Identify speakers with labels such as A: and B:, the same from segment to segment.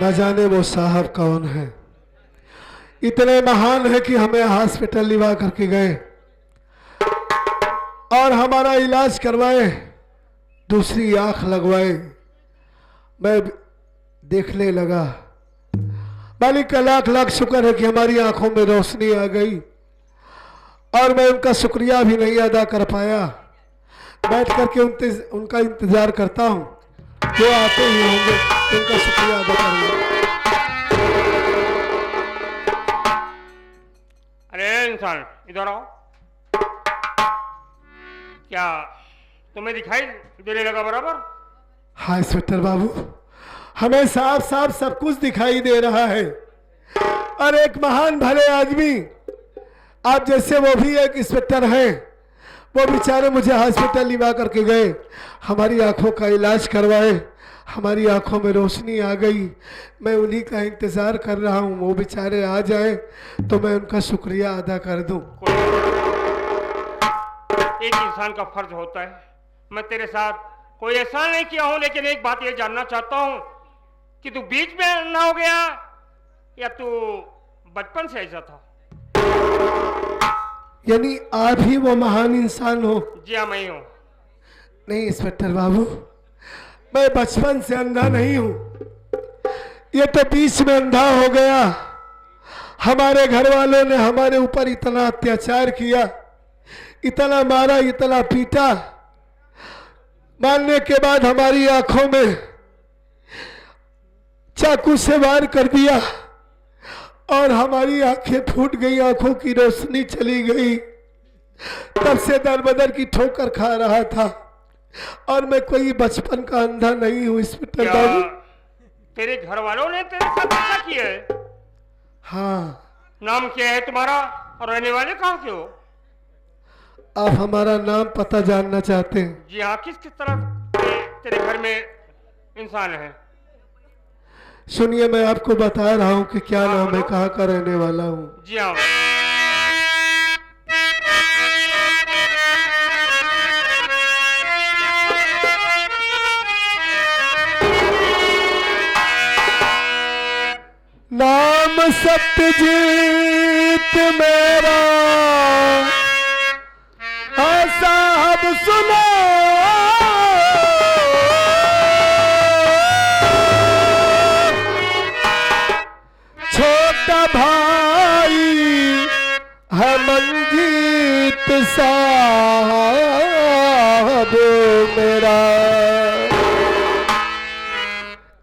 A: ना जाने वो साहब कौन है, इतने महान है कि हमें हॉस्पिटल लिवा करके गए और हमारा इलाज करवाए, दूसरी आंख लगवाए। मैं देखने लगा। मालिक का लाख लाख शुक्र है कि हमारी आंखों में रोशनी आ गई और मैं उनका शुक्रिया भी नहीं अदा कर पाया। बैठ करके उनका इंतजार करता हूँ, जो आते ही होंगे उनका शुक्रिया अदा करूंगा।
B: अरे इंसान, इधर आओ। क्या तुम्हें दिखाई देने लगा बराबर?
A: हाँ इंस्पेक्टर बाबू, हमें साफ साफ सब कुछ दिखाई दे रहा है। और एक महान भले आदमी आप जैसे, वो भी एक इंस्पेक्टर हैं, वो बेचारे मुझे हॉस्पिटल लिवा करके गए, हमारी आंखों का इलाज करवाए, हमारी आंखों में रोशनी आ गई। मैं उन्हीं का इंतजार कर रहा हूँ, वो बेचारे आ जाए तो मैं उनका शुक्रिया अदा कर दूं।
B: एक इंसान का फर्ज होता है। मैं तेरे साथ कोई एहसान नहीं किया हूं, लेकिन एक बात ये जानना चाहता हूं कि तू बीच में अंधा हो गया या तू बचपन से ऐसा था?
A: यानी आप ही वो महान इंसान हो?
B: जी हाँ, मैं ही हूं।
A: नहीं इंस्पेक्टर बाबू, मैं बचपन से अंधा नहीं हूं, ये तो बीच में अंधा हो गया। हमारे घर वालों ने हमारे ऊपर इतना अत्याचार किया, इतना मारा, इतना पीटा, मारने के बाद हमारी आंखों में चाकू से वार कर दिया और हमारी आंखें फूट गई, आंखों की रोशनी चली गई। तब से दर बदर की ठोकर खा रहा था और मैं कोई बचपन का अंधा नहीं हूं इंस्पेक्टर बाबू।
B: तेरे घर वालों ने तेरे साथ ऐसा किया है?
A: हाँ।
B: नाम क्या है तुम्हारा और रहने वाले कहाँ के हो?
A: आप हमारा नाम पता जानना चाहते हैं?
B: जी हाँ, किस किस तरह तेरे घर में इंसान है?
A: सुनिए, मैं आपको बता रहा हूँ कि क्या नाम है, कहाँ का रहने वाला हूँ।
B: जी हाँ।
A: नाम सत्यजीत मेरा, हाँ साहब सुनो, छोटा भाई है मंजीत साहब मेरा,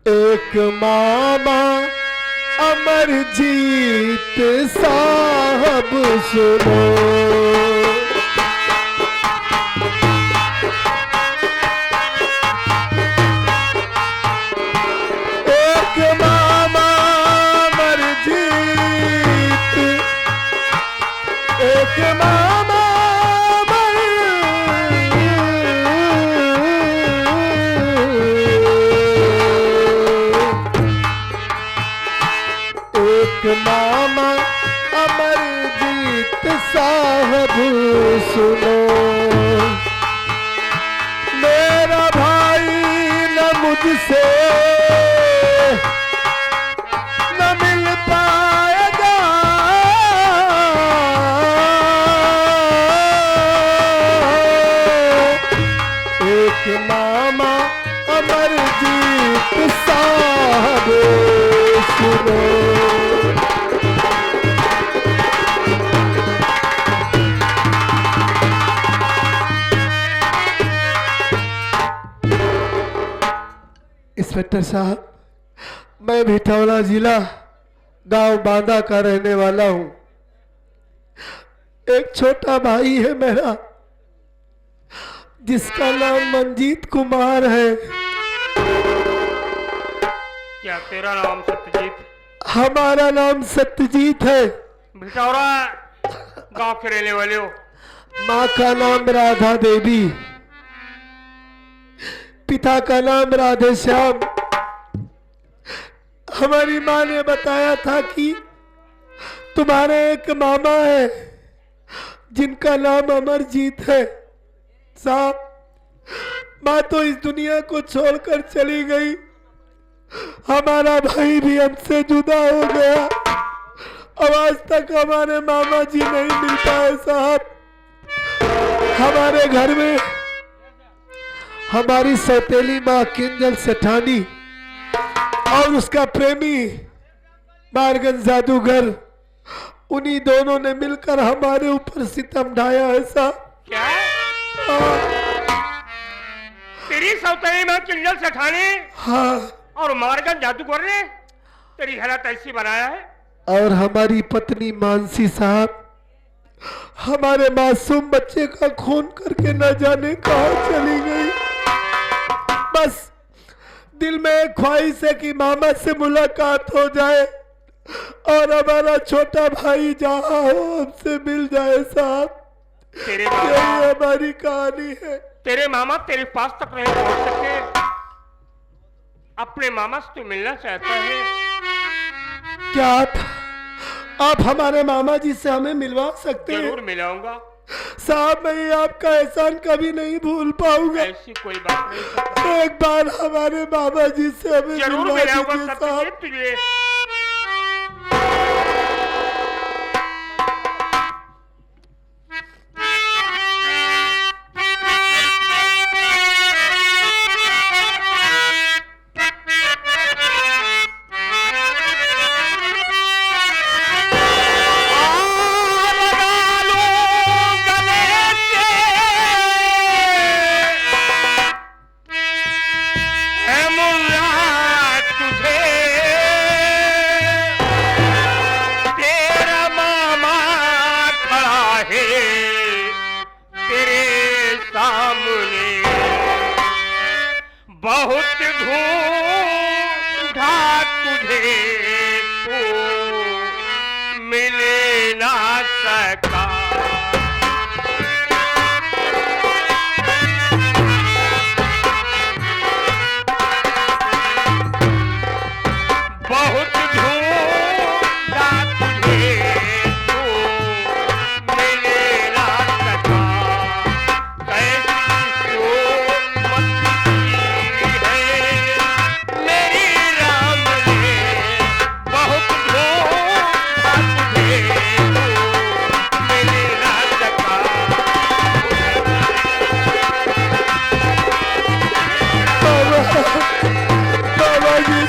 A: एक मामा अमरजीत साहब सुनो। एक मामा अमरजीत, एक मामा मामा अमरजीत साहब सुनो। मेरा भाई न मुझसे न मिल पाएगा, एक मामा अमरजीत साहब सुनो। इंस्पेक्टर साहब, मैं भिटौला जिला गांव बांदा का रहने वाला हूं। एक छोटा भाई है मेरा जिसका नाम मंजीत कुमार है।
B: क्या तेरा नाम सत्यजीत?
A: हमारा नाम सत्यजीत है।
B: भिटौरा गांव के रहने वाले हो?
A: माँ का नाम राधा देवी, पिता का नाम राधे श्याम। हमारी माँ ने बताया था कि तुम्हारे एक मामा है जिनका नाम अमरजीत है। साहब, माँ तो इस दुनिया को छोड़कर चली गई हमारा भाई भी हमसे जुदा हो गया। अब आज तक हमारे मामा जी नहीं मिल पाए साहब। हमारे घर में हमारी सौतेली माँ किंजल सेठानी और उसका प्रेमी मारगन जादूगर, उन्हीं दोनों ने मिलकर हमारे ऊपर सितम ढाया है साहब।
B: क्या? तेरी सौतेली माँ किंजल सेठानी
A: हाँ,
B: और मारगन जादूगर ने तेरी हालत ऐसी बनाया है?
A: और हमारी पत्नी मानसी साहब हमारे मासूम बच्चे का खून करके न जाने कहाँ चली गई। बस दिल में एक ख्वाहिश है कि मामा से मुलाकात हो जाए और हमारा छोटा भाई जहाँ हो हमसे मिल जाए साहब।
B: तेरे
A: यही हमारी कहानी है।
B: तेरे मामा तेरे पास तक नहीं पहुंच सके, अपने मामा से तू मिलना चाहता है?
A: क्या आप हमारे मामा जी से हमें मिलवा सकते हैं?
B: जरूर मिलाऊंगा
A: साहब, मैं ये आपका एहसान कभी नहीं भूल पाऊंगा।
B: ऐसी कोई बात नहीं।
A: एक बार हमारे मामा जी से हमें
B: जरूर
A: मिलवा
B: मिलाऊंगा
A: दीजिए
B: सत्यजीत
A: साहब।
B: तुझे। बहुत ढूंढा तुझे, तू मिल ना सका। बहुत ढूंढा तुझे, तू मिल ना सका। कैसी मेरी राम ने बहुत ढूंढा तुझे, तू मिल ना सका।
A: बाबा जी,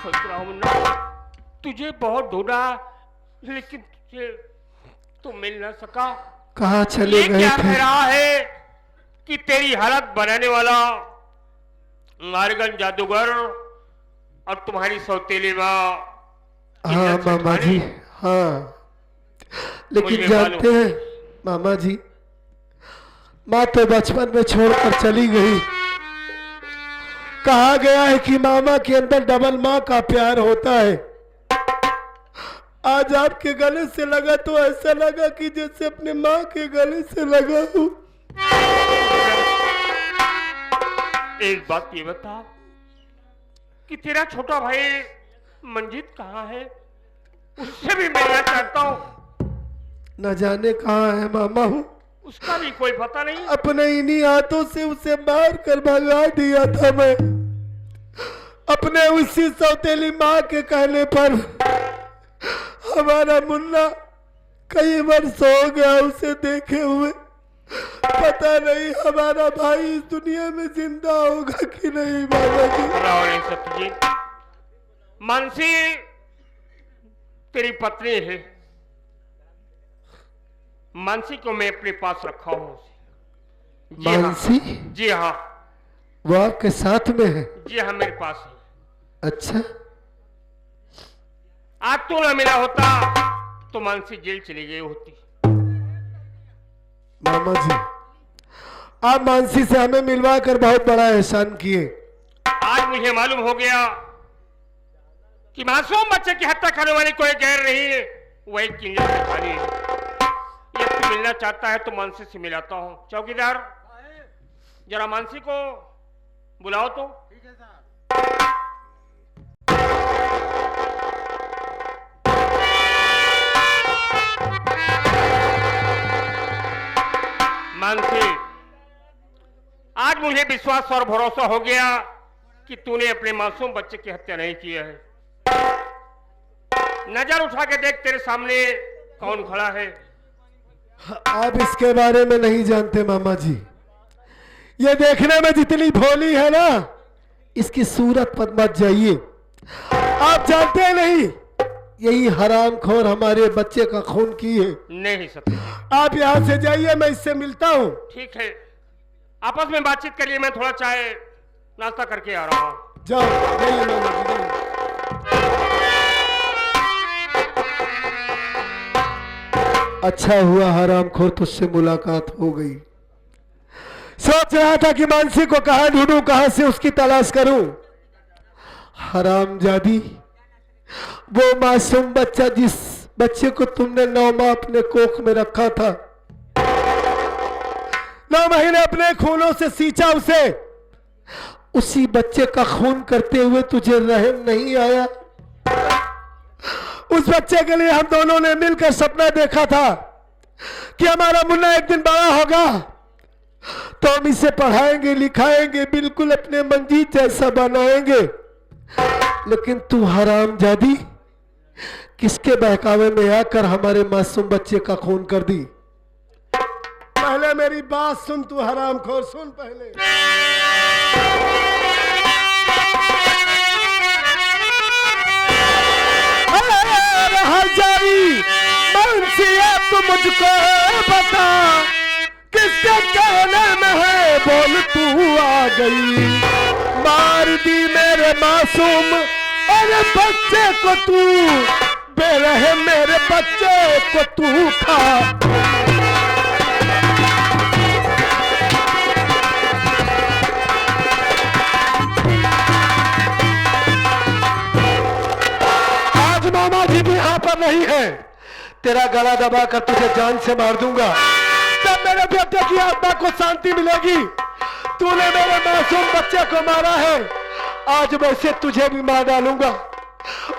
B: सोच रहा हूं ना, तुझे बहुत ढूंढा लेकिन तुझे तू मिल ना सका।
A: कहाँ चले
B: ये
A: गए
B: क्या
A: थे?
B: कह रहा है कि तेरी हालत बनाने वाला मारगन जादूगर और तुम्हारी सौतेली माँ
A: हाँ
B: किंजल
A: मामा
B: सेठानी?
A: जी, हाँ। लेकिन
B: मुझे
A: जानते हैं मामा जी, माँ तो बचपन में छोड़कर चली गई। कहा गया है कि मामा के अंदर डबल माँ का प्यार होता है। आज आपके गले से लगा तो ऐसा लगा कि जैसे अपने माँ के गले से लगा हूँ।
B: एक बात ये बता कि तेरा छोटा भाई मंजीत कहाँ है? उससे भी मिलना चाहता हूँ।
A: न जाने कहाँ है मामा हूँ।
B: उसका भी कोई पता नहीं।
A: अपने इन्हीं हाथों से उसे मार कर भगा दिया था मैं, अपने उसी सौतेली माँ के कहने पर। हमारा मुन्ना कई वर्ष हो गया उसे देखे हुए। पता नहीं हमारा भाई इस दुनिया में जिंदा होगा कि नहीं बाबा जी।
B: नहीं सत्यजीत, मानसी तेरी पत्नी है। मानसी को मैं अपने पास रखा हूँ।
A: मानसी?
B: जी हाँ,
A: वो आपके साथ में है?
B: जी हाँ, मेरे पास है।
A: अच्छा,
B: आज तू ना मिला होता तो मानसी जेल चली गई होती।
A: मामा जी, आप मानसी से हमें मिलवा कर बहुत बड़ा एहसान किए।
B: आज मुझे मालूम हो गया कि मासूम बच्चे की हत्या करने वाली कोई गैर नहीं है, वही किंजल सेठानी है। ये तू मिलना चाहता है तो मानसी से मिलाता हूँ। चौकीदार, जरा मानसी को बुलाओ तो।
C: ठीक है साहब।
B: मानसी, आज मुझे विश्वास और भरोसा हो गया कि तूने अपने मासूम बच्चे की हत्या नहीं की है। नजर उठा के देख, तेरे सामने कौन खड़ा है।
A: आप इसके बारे में नहीं जानते मामा जी। ये देखने में जितनी भोली है ना, इसकी सूरत पर मत जाइए। आप जानते नहीं, यही हरामखोर हमारे बच्चे का खून की है।
B: नहीं सत्य।
A: आप यहाँ से जाइए, मैं इससे मिलता हूँ।
B: ठीक है, आपस में बातचीत करिए, मैं थोड़ा चाय नाश्ता करके आ रहा हूँ।
A: जाओ जाइए मामा जी, जाइए। अच्छा हुआ हरामखोर तुझसे मुलाकात हो गई। सोच रहा था कि मानसी को कहां ढूंढूं, कहां से उसकी तलाश करूं। हरामजादी, वो मासूम बच्चा, जिस बच्चे को तुमने 9 माह अपने कोख में रखा था, 9 महीने अपने खूनों से सींचा उसे, उसी बच्चे का खून करते हुए तुझे रहम नहीं आया। उस बच्चे के लिए हम दोनों ने मिलकर सपना देखा था कि हमारा मुन्ना एक दिन बड़ा होगा तो हम इसे पढ़ाएंगे, लिखाएंगे, बिल्कुल अपने मंजीत जैसा बनाएंगे। लेकिन तू हरामजादी किसके बहकावे में आकर हमारे मासूम बच्चे का खून कर दी। पहले मेरी बात सुन, तू हरामखोर, सुन पहले। तू मुझको बता, किसके कहने में है बोल तू आ गई। मार दी मेरे मासूम और बच्चे को तू, बेरहम मेरे बच्चे को तू खा। आज मामा जी भी यहाँ पर नहीं है, तेरा गला दबाकर तुझे जान से मार दूंगा। तब मेरे बेटे की आत्मा को शांति मिलेगी। तूने मेरे मासूम बच्चे को मारा है, आज वैसे तुझे भी मार डालूंगा।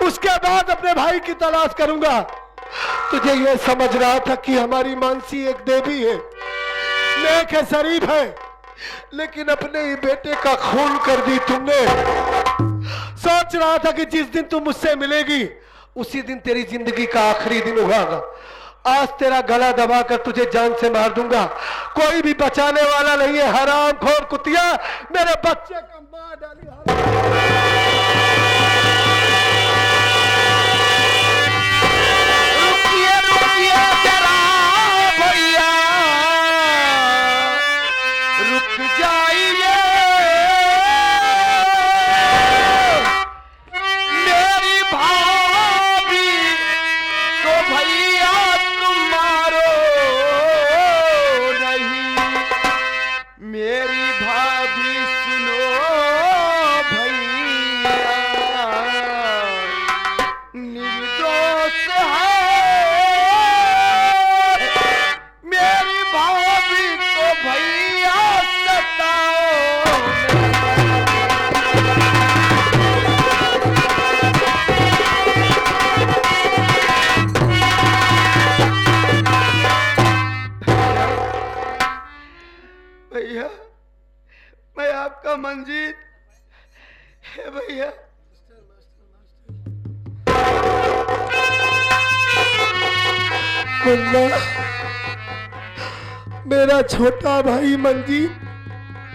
A: उसके बाद अपने भाई की तलाश करूंगा। तुझे यह समझ रहा था कि हमारी मानसी एक देवी है, नेक है, शरीफ है, लेकिन अपने ही बेटे का खून कर दी तुमने। सोच रहा था कि जिस दिन तुम मुझसे मिलेगी उसी दिन तेरी जिंदगी का आखिरी दिन होगा। आज तेरा गला दबाकर तुझे जान से मार दूंगा, कोई भी बचाने वाला नहीं है। हरामखोर कुतिया, मेरे बच्चे का मार डाली। रुकिए रुकिए जरा भैया, रुक जाइए। मेरी भाभी को भैया तुम मारो नहीं, मेरी भाभी सुनो भैया, निर्दोष है। मेरी भाभी को भैया सताओ भैया। मैं आपका मंजीत है भैया। मुन्ना, मेरा छोटा भाई मंजीत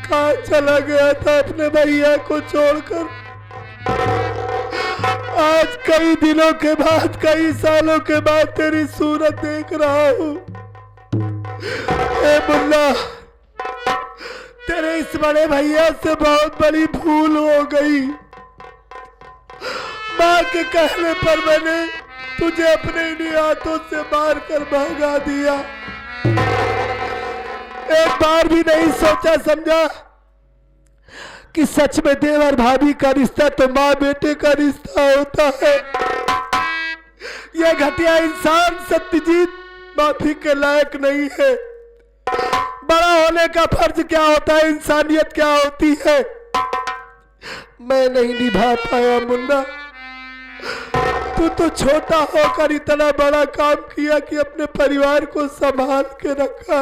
A: कहाँ चला गया था अपने भैया को छोड़कर। आज कई दिनों के बाद, कई सालों के बाद तेरी सूरत देख रहा हूँ। ए मुन्ना, तेरे इस बड़े भैया से बहुत बड़ी भूल हो गई। माँ के कहने पर मैंने तुझे अपने इन्हीं हाथों से मार कर भगा दिया। एक बार भी नहीं सोचा समझा कि सच में देवर भाभी का रिश्ता तो माँ बेटे का रिश्ता होता है। यह घटिया इंसान सत्यजीत माफी के लायक नहीं है। बड़ा होने का फर्ज क्या होता है, इंसानियत क्या होती है, मैं नहीं निभा पाया मुन्ना। तू तो छोटा होकर इतना बड़ा काम किया कि अपने परिवार को संभाल के रखा।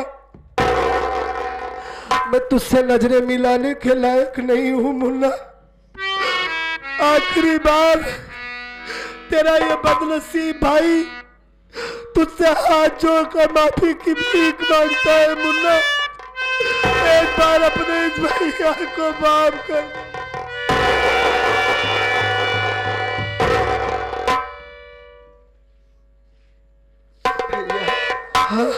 A: मैं तुझसे नजरें मिलाने के लायक नहीं हूं मुन्ना। आखिरी बार तेरा ये बदनसीब भाई तुझसे हाथ जोड़कर माफी की भीख मांगता है मुन्ना। एक बार अपने इस भैया को माफ कर।
C: भैया,
A: हाँ?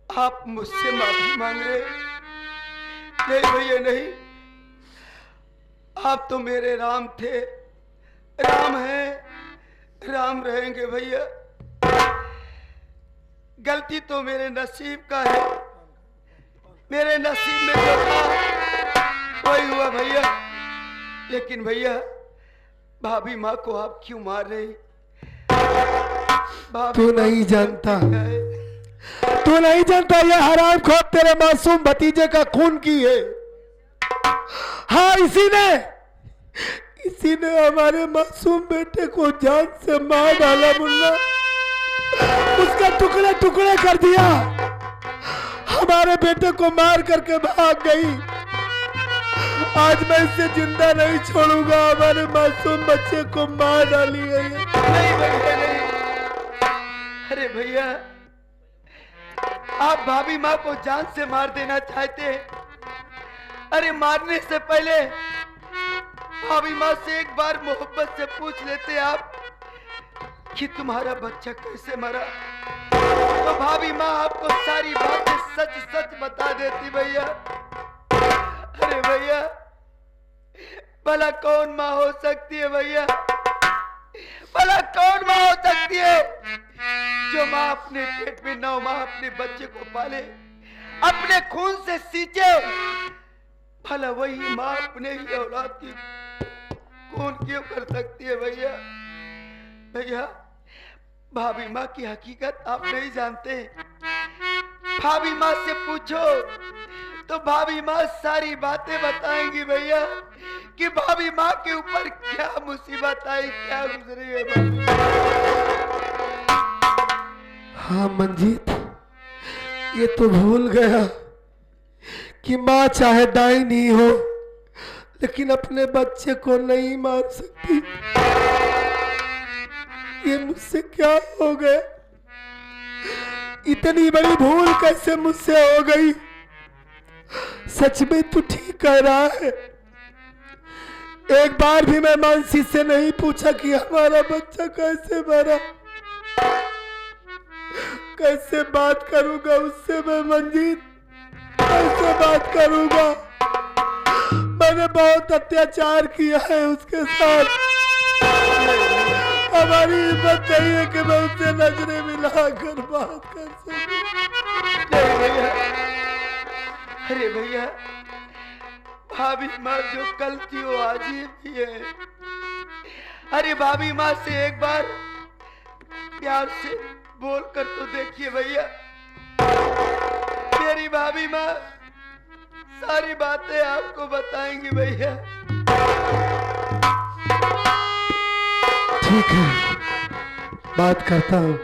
C: आप मुझसे माफी मांग रहे? नहीं भैया नहीं, आप तो मेरे राम थे, राम हैं, राम रहेंगे भैया। गलती तो मेरे नसीब का है, मेरे नसीब में जो था वही हुआ भैया। लेकिन भैया भाभी माँ को आप क्यों मार रहे?
A: तू नहीं जानता, तू नहीं जानता ये हरामखोर तेरे मासूम भतीजे का खून की है। हाँ इसी ने हमारे मासूम बेटे को जान से मार डाला मुन्ना। उसका टुकड़े टुकड़े कर दिया, हमारे बेटे को मार करके भाग गई। आज मैं इसे जिंदा नहीं छोड़ूंगा, हमारे मासूम बच्चे को मार डाली है।
C: नहीं भैया नहीं। अरे भैया आप भाभी माँ को जान से मार देना चाहते हैं? अरे मारने से पहले भाभी माँ से एक बार मोहब्बत से पूछ लेते आप कि तुम्हारा बच्चा कैसे मरा, तो भाभी माँ आपको सारी बातें सच सच बता देती भैया। अरे भैया भला कौन माँ हो सकती है भैया, भला कौन माँ हो सकती है जो माँ अपने पेट में 9 माह अपने बच्चे को पाले, अपने खून से सींचे। भला वही माँ अपने ही औलाद की खून क्यों कर सकती है भैया? भैया भाभी माँ की हकीकत आप नहीं जानते। भाभी माँ से पूछो तो भाभी माँ सारी बातें बताएंगी भैया कि भाभी माँ के ऊपर क्या मुसीबत आई, क्या गुजरी है।
A: हाँ मंजीत, ये तो भूल गया कि माँ चाहे डायनी हो लेकिन अपने बच्चे को नहीं मार सकती। ये मुझसे क्या हो गया? इतनी बड़ी भूल कैसे मुझसे हो गई? सच में तू ठीक कह रहा है। एक बार भी मैं मानसी से नहीं पूछा कि हमारा बच्चा कैसे मरा। कैसे बात करूंगा उससे मैं मंजीत, कैसे बात करूंगा? मैंने बहुत अत्याचार किया है उसके साथ। हमारी हिम्मत नहीं है कि मैं उससे नजरें मिलाकर बात कर सकूं।
C: नहीं भैया, अरे भैया भाभी माँ जो कल थी वो आज ही है। अरे भाभी माँ से एक बार प्यार से बोल कर तो देखिए भैया। मेरी भाभी माँ सारी बातें आपको बताएंगी भैया।
A: ठीक है, बात करता हूँ।